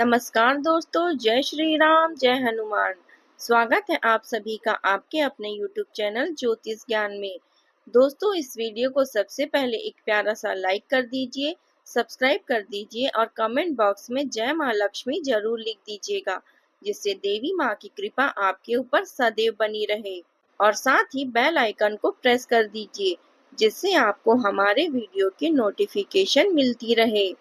नमस्कार दोस्तों, जय श्री राम, जय हनुमान। स्वागत है आप सभी का आपके अपने YouTube चैनल ज्योतिष ज्ञान में। दोस्तों, इस वीडियो को सबसे पहले एक प्यारा सा लाइक कर दीजिए, सब्सक्राइब कर दीजिए और कमेंट बॉक्स में जय माँ लक्ष्मी जरूर लिख दीजिएगा, जिससे देवी माँ की कृपा आपके ऊपर सदैव बनी रहे। और साथ ही बेल आइकन को प्रेस कर दीजिए, जिससे आपको हमारे वीडियो की नोटिफिकेशन मिलती रहे।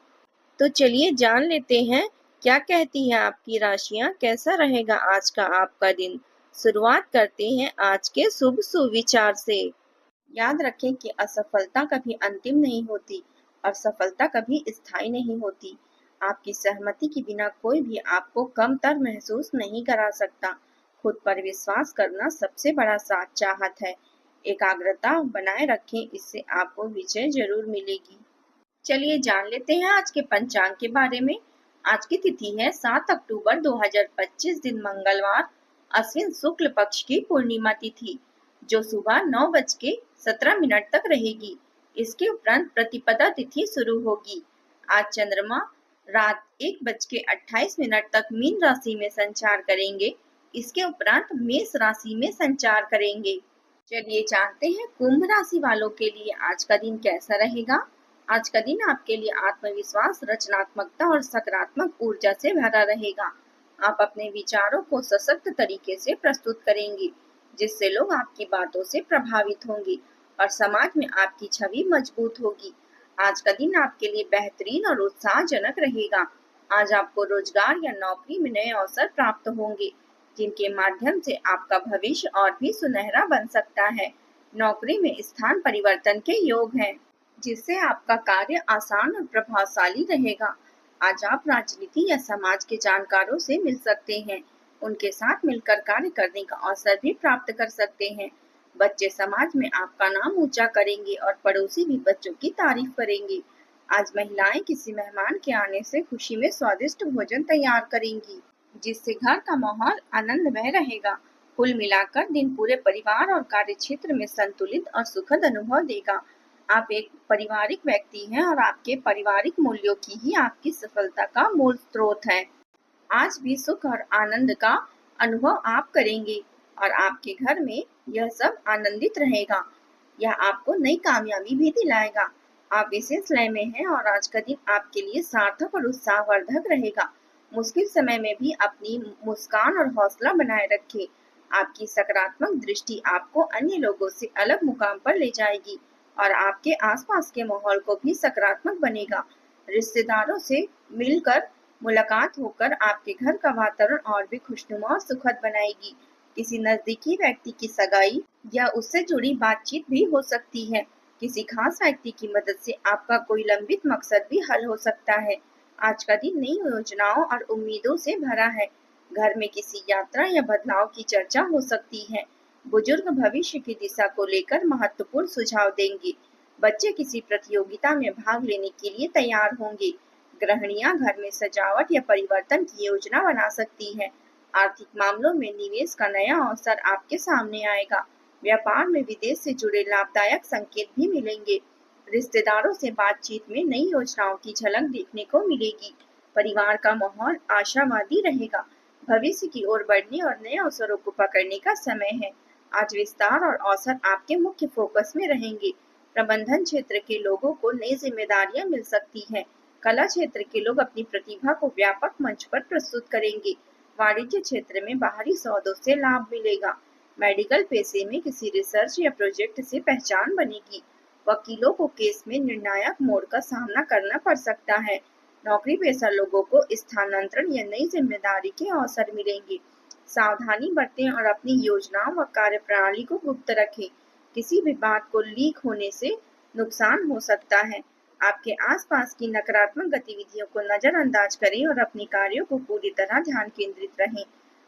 तो चलिए जान लेते हैं क्या कहती हैं आपकी राशियां, कैसा रहेगा आज का आपका दिन। शुरुआत करते हैं आज के शुभ सुविचार से। याद रखें कि असफलता कभी अंतिम नहीं होती और सफलता कभी स्थायी नहीं होती। आपकी सहमति के बिना कोई भी आपको कमतर महसूस नहीं करा सकता। खुद पर विश्वास करना सबसे बड़ा चाहत है। एकाग्रता बनाए रखें, इससे आपको विजय जरूर मिलेगी। चलिए जान लेते हैं आज के पंचांग के बारे में। आज की तिथि है 7 अक्टूबर 2025, दिन मंगलवार, अश्विन शुक्ल पक्ष की पूर्णिमा तिथि, जो सुबह 9:17 तक रहेगी। इसके उपरांत प्रतिपदा तिथि शुरू होगी। आज चंद्रमा रात 1:28 तक मीन राशि में संचार करेंगे। इसके उपरांत मेष राशि में संचार करेंगे। चलिए जानते हैं कुंभ राशि वालों के लिए आज का दिन कैसा रहेगा। आज का दिन आपके लिए आत्मविश्वास, रचनात्मकता और सकारात्मक ऊर्जा से भरा रहेगा। आप अपने विचारों को सशक्त तरीके से प्रस्तुत करेंगे, जिससे लोग आपकी बातों से प्रभावित होंगे और समाज में आपकी छवि मजबूत होगी। आज का दिन आपके लिए बेहतरीन और उत्साहजनक रहेगा। आज आपको रोजगार या नौकरी में नए अवसर प्राप्त होंगे, जिनके माध्यम से आपका भविष्य और भी सुनहरा बन सकता है। नौकरी में स्थान परिवर्तन के योग हैं, जिससे आपका कार्य आसान और प्रभावशाली रहेगा। आज आप राजनीति या समाज के जानकारों से मिल सकते हैं। उनके साथ मिलकर कार्य करने का अवसर भी प्राप्त कर सकते हैं। बच्चे समाज में आपका नाम ऊंचा करेंगे और पड़ोसी भी बच्चों की तारीफ करेंगे। आज महिलाएं किसी मेहमान के आने से खुशी में स्वादिष्ट भोजन तैयार करेंगी, जिससे घर का माहौल आनंदमय रहेगा। कुल मिलाकर दिन पूरे परिवार और कार्य क्षेत्र में संतुलित और सुखद अनुभव देगा। आप एक पारिवारिक व्यक्ति हैं और आपके पारिवारिक मूल्यों की ही आपकी सफलता का मूल स्रोत है। आज भी सुख और आनंद का अनुभव आप करेंगे और आपके घर में यह सब आनंदित रहेगा। यह आपको नई कामयाबी भी दिलाएगा। आप विशेष लय में हैं और आज का दिन आपके लिए सार्थक और उत्साहवर्धक रहेगा। मुश्किल समय में भी अपनी मुस्कान और हौसला बनाए रखें। आपकी सकारात्मक दृष्टि आपको अन्य लोगों से अलग मुकाम पर ले जाएगी और आपके आसपास के माहौल को भी सकारात्मक बनेगा। रिश्तेदारों से मिलकर मुलाकात होकर आपके घर का वातावरण और भी खुशनुमा और सुखद बनाएगी। किसी नजदीकी व्यक्ति की सगाई या उससे जुड़ी बातचीत भी हो सकती है। किसी खास व्यक्ति की मदद से आपका कोई लंबित मकसद भी हल हो सकता है। आज का दिन नई योजनाओं और उम्मीदों से भरा है। घर में किसी यात्रा या बदलाव की चर्चा हो सकती है। बुजुर्ग भविष्य की दिशा को लेकर महत्वपूर्ण सुझाव देंगे। बच्चे किसी प्रतियोगिता में भाग लेने के लिए तैयार होंगे। गृहिणियां घर में सजावट या परिवर्तन की योजना बना सकती है। आर्थिक मामलों में निवेश का नया अवसर आपके सामने आएगा। व्यापार में विदेश से जुड़े लाभदायक संकेत भी मिलेंगे। रिश्तेदारों से बातचीत में नई योजनाओं की झलक देखने को मिलेगी। परिवार का माहौल आशावादी रहेगा। भविष्य की ओर बढ़ने और नए अवसरों को पकड़ने का समय है। आज विस्तार और अवसर आपके मुख्य फोकस में रहेंगे। प्रबंधन क्षेत्र के लोगों को नई जिम्मेदारियां मिल सकती हैं। कला क्षेत्र के लोग अपनी प्रतिभा को व्यापक मंच पर प्रस्तुत करेंगे। वाणिज्य क्षेत्र में बाहरी सौदों से लाभ मिलेगा। मेडिकल पेशे में किसी रिसर्च या प्रोजेक्ट से पहचान बनेगी। वकीलों को केस में निर्णायक मोड़ का सामना करना पड़ सकता है। नौकरी पेशा लोगों को स्थानांतरण या नई जिम्मेदारी के अवसर मिलेंगे। सावधानी बरतें और अपनी योजनाओं व कार्य प्रणाली को गुप्त रखें। किसी भी बात को लीक होने से नुकसान हो सकता है। आपके आसपास की नकारात्मक गतिविधियों को नजरअंदाज करें और अपने कार्यों को पूरी तरह ध्यान केंद्रित रहें।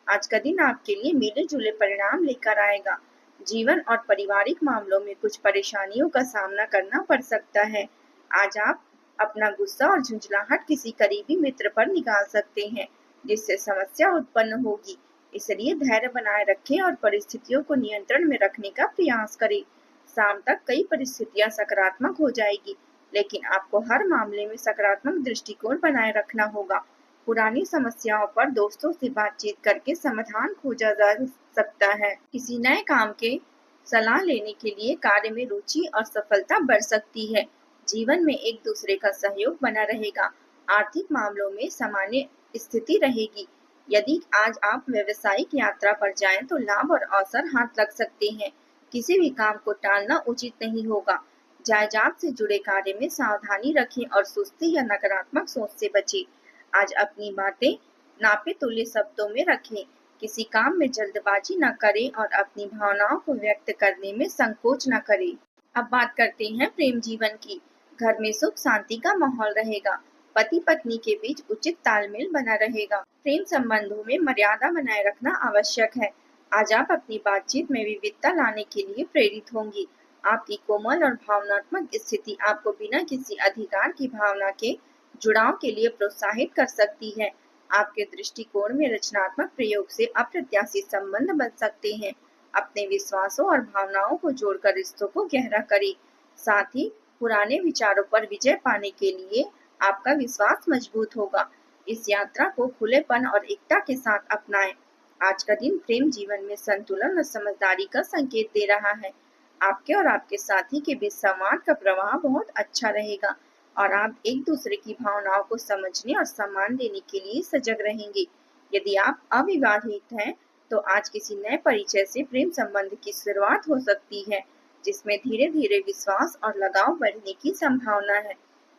आज का दिन आपके लिए मिले जुले परिणाम लेकर आएगा। जीवन और पारिवारिक मामलों में कुछ परेशानियों का सामना करना पड़ सकता है। आज आप अपना गुस्सा और झुंझलाहट किसी करीबी मित्र पर निकाल सकते हैं, जिससे समस्या उत्पन्न होगी। इसलिए धैर्य बनाए रखें और परिस्थितियों को नियंत्रण में रखने का प्रयास करें। शाम तक कई परिस्थितियां सकारात्मक हो जाएगी, लेकिन आपको हर मामले में सकारात्मक दृष्टिकोण बनाए रखना होगा। पुरानी समस्याओं पर दोस्तों से बातचीत करके समाधान खोजा जा सकता है। किसी नए काम के सलाह लेने के लिए कार्य में रुचि और सफलता बढ़ सकती है। जीवन में एक दूसरे का सहयोग बना रहेगा। आर्थिक मामलों में सामान्य स्थिति रहेगी। यदि आज आप व्यावसायिक यात्रा पर जाएं तो लाभ और अवसर हाथ लग सकते हैं। किसी भी काम को टालना उचित नहीं होगा। जायदाद से जुड़े कार्य में सावधानी रखें और सुस्ती या नकारात्मक सोच से बचें। आज अपनी बातें नापे तुल्य शब्दों में रखें। किसी काम में जल्दबाजी न करें और अपनी भावनाओं को व्यक्त करने में संकोच न करें। अब बात करते हैं प्रेम जीवन की। घर में सुख शांति का माहौल रहेगा। पति पत्नी के बीच उचित तालमेल बना रहेगा। प्रेम संबंधों में मर्यादा बनाए रखना आवश्यक है। आज आप अपनी बातचीत में विविधता लाने के लिए प्रेरित होंगी। आपकी कोमल और भावनात्मक स्थिति आपको बिना किसी अधिकार की भावना के जुड़ाव के लिए प्रोत्साहित कर सकती है। आपके दृष्टिकोण में रचनात्मक प्रयोग से अप्रत्याशित संबंध बन सकते हैं। अपने विश्वासों और भावनाओं को जोड़कर रिश्तों को गहरा करें। साथ ही पुराने विचारों पर विजय पाने के लिए आपका विश्वास मजबूत होगा। इस यात्रा को खुलेपन और एकता के साथ अपनाएं। आज का दिन प्रेम जीवन में संतुलन और समझदारी का संकेत दे रहा है। आपके और आपके साथी के बीच संवाद का प्रवाह बहुत अच्छा रहेगा और आप एक दूसरे की भावनाओं को समझने और सम्मान देने के लिए सजग रहेंगे। यदि आप अविवाहित हैं तो आज किसी नए परिचय से प्रेम संबंध की शुरुआत हो सकती है, जिसमें धीरे धीरे विश्वास और लगाव बढ़ने की संभावना है।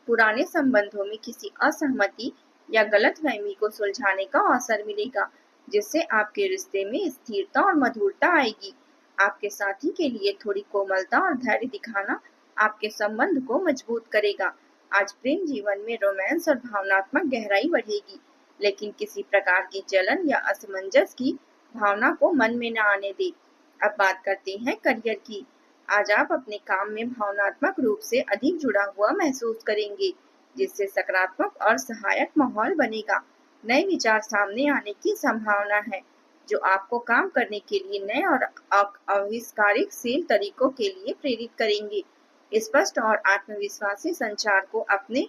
पुराने संबंधों में किसी असहमति या गलतफहमी को सुलझाने का अवसर मिलेगा, जिससे आपके रिश्ते में स्थिरता और मधुरता आएगी। आपके साथी के लिए थोड़ी कोमलता और धैर्य दिखाना आपके संबंध को मजबूत करेगा। आज प्रेम जीवन में रोमांस और भावनात्मक गहराई बढ़ेगी, लेकिन किसी प्रकार की जलन या असमंजस की भावना को मन में न आने दे। अब बात करते हैं करियर की। आज आप अपने काम में भावनात्मक रूप से अधिक जुड़ा हुआ महसूस करेंगे, जिससे सकारात्मक और सहायक माहौल बनेगा। नए विचार सामने आने की संभावना है, जो आपको काम करने के लिए नए और आविष्कारशील तरीकों के लिए प्रेरित करेंगे। स्पष्ट और आत्मविश्वासी संचार को अपने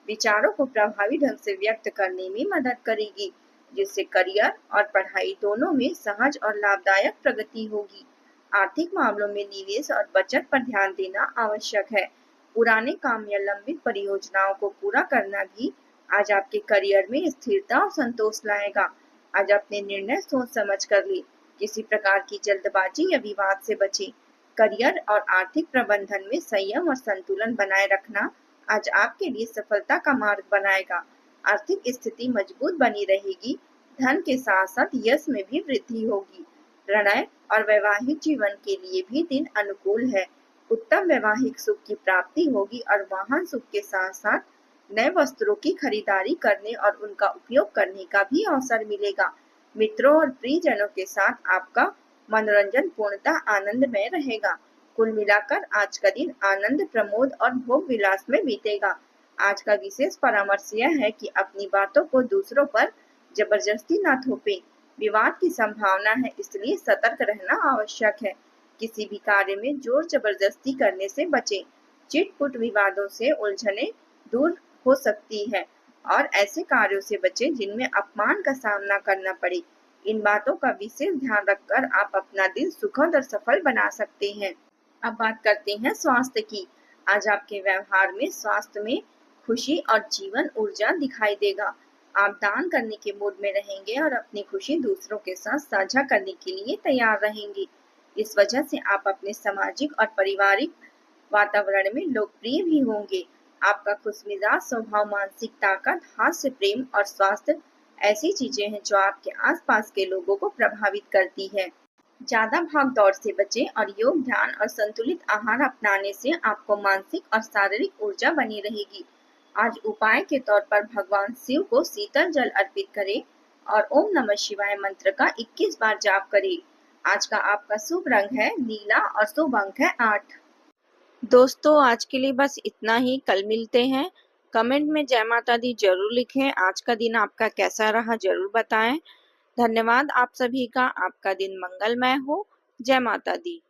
विचारों को प्रभावी ढंग से व्यक्त करने में मदद करेगी, जिससे करियर और पढ़ाई दोनों में सहज और लाभदायक प्रगति होगी। आर्थिक मामलों में निवेश और बचत पर ध्यान देना आवश्यक है। पुराने काम या लंबित परियोजनाओं को पूरा करना भी आज आपके करियर में स्थिरता और संतोष लाएगा। आज अपने निर्णय सोच समझ कर ले। किसी प्रकार की जल्दबाजी या विवाद से बचें। करियर और आर्थिक प्रबंधन में संयम और संतुलन बनाए रखना आज आपके लिए सफलता का मार्ग बनाएगा। आर्थिक स्थिति मजबूत बनी रहेगी। धन के साथ साथ यश में भी वृद्धि होगी। प्रणय और वैवाहिक जीवन के लिए भी दिन अनुकूल है। उत्तम वैवाहिक सुख की प्राप्ति होगी और वाहन सुख के साथ साथ नए वस्त्रों की खरीदारी करने और उनका उपयोग करने का भी अवसर मिलेगा। मित्रों और प्रियजनों के साथ आपका मनोरंजन पूर्णतः आनंदमय रहेगा। कुल मिलाकर आज का दिन आनंद, प्रमोद और भोग विलास में बीतेगा। आज का विशेष परामर्श यह है कि अपनी बातों को दूसरों पर जबरदस्ती न थोपें। विवाद की संभावना है, इसलिए सतर्क रहना आवश्यक है। किसी भी कार्य में जोर जबरदस्ती करने से बचें। चिटपुट विवादों से उलझने दूर हो सकती है और ऐसे कार्यों से बचें जिनमें अपमान का सामना करना पड़े। इन बातों का विशेष ध्यान रखकर आप अपना दिन सुखद और सफल बना सकते हैं। अब बात करते हैं स्वास्थ्य की। आज आपके व्यवहार में स्वास्थ्य में खुशी और जीवन ऊर्जा दिखाई देगा। आप दान करने के मूड में रहेंगे और अपनी खुशी दूसरों के साथ साझा करने के लिए तैयार रहेंगे। इस वजह से आप अपने सामाजिक और पारिवारिक वातावरण में लोकप्रिय भी होंगे। आपका खुशमिजाज स्वभाव, मानसिक ताकत, हास्य, प्रेम और स्वास्थ्य ऐसी चीजें हैं जो आपके आसपास के लोगों को प्रभावित करती है। ज्यादा भाग दौड़ से बचें और योग, ध्यान और संतुलित आहार अपनाने से आपको मानसिक और शारीरिक ऊर्जा बनी रहेगी। आज उपाय के तौर पर भगवान शिव को शीतल जल अर्पित करें और ओम नमः शिवाय मंत्र का 21 बार जाप करें। आज का आपका शुभ रंग है नीला और शुभ अंक है 8। दोस्तों, आज के लिए बस इतना ही। कल मिलते हैं। कमेंट में जय माता दी जरूर लिखें। आज का दिन आपका कैसा रहा जरूर बताएं। धन्यवाद आप सभी का। आपका दिन मंगलमय हो। जय माता दी।